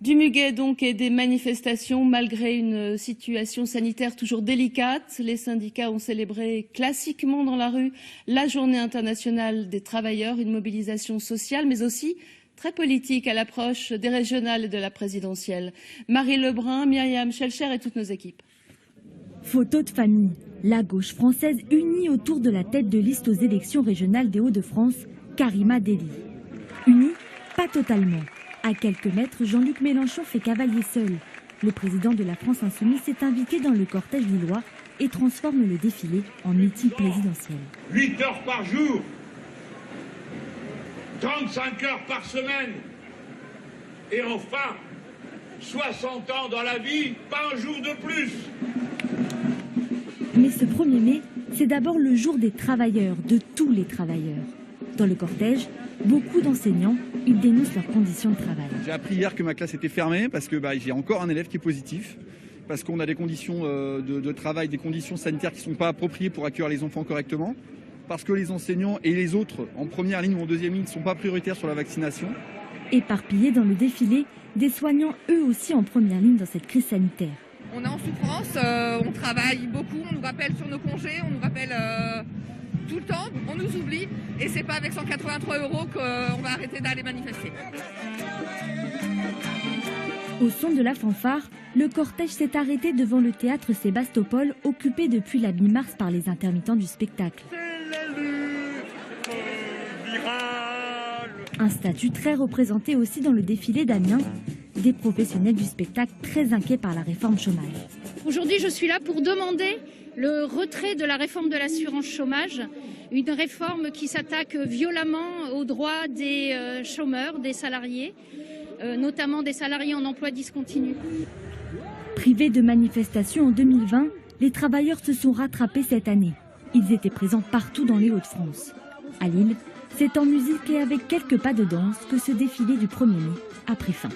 Du muguet donc et des manifestations malgré une situation sanitaire toujours délicate. Les syndicats ont célébré classiquement dans la rue la Journée internationale des travailleurs, une mobilisation sociale mais aussi très politique à l'approche des régionales et de la présidentielle. Marie Lebrun, Myriam Schelcher et toutes nos équipes. Photo de famille. La gauche française unie autour de la tête de liste aux élections régionales des Hauts-de-France, Karima Delli. Unie, pas totalement. À quelques mètres, Jean-Luc Mélenchon fait cavalier seul. Le président de la France insoumise s'est invité dans le cortège lillois et transforme le défilé en meeting présidentiel. 8 heures par jour, 35 heures par semaine, et enfin, 60 ans dans la vie, pas un jour de plus. Mais ce 1er mai, c'est d'abord le jour des travailleurs, de tous les travailleurs. Dans le cortège, beaucoup d'enseignants, ils dénoncent leurs conditions de travail. J'ai appris hier que ma classe était fermée parce que j'ai encore un élève qui est positif, parce qu'on a des conditions de travail, des conditions sanitaires qui ne sont pas appropriées pour accueillir les enfants correctement, parce que les enseignants et les autres en première ligne ou en deuxième ligne ne sont pas prioritaires sur la vaccination. Éparpillés dans le défilé, des soignants eux aussi en première ligne dans cette crise sanitaire. On est en souffrance, on travaille beaucoup, on nous rappelle sur nos congés, on nous rappelle tout le temps, on nous oublie et c'est pas avec 183 € qu'on va arrêter d'aller manifester. Au son de la fanfare, le cortège s'est arrêté devant le théâtre Sébastopol, occupé depuis la mi-mars par les intermittents du spectacle. Un statut très représenté aussi dans le défilé d'Amiens, des professionnels du spectacle très inquiets par la réforme chômage. Aujourd'hui, je suis là pour demander le retrait de la réforme de l'assurance chômage, une réforme qui s'attaque violemment aux droits des chômeurs, des salariés, notamment des salariés en emploi discontinu. Privés de manifestations en 2020, les travailleurs se sont rattrapés cette année. Ils étaient présents partout dans les Hauts-de-France. À Lille, c'est en musique et avec quelques pas de danse que ce défilé du 1er mai a pris fin.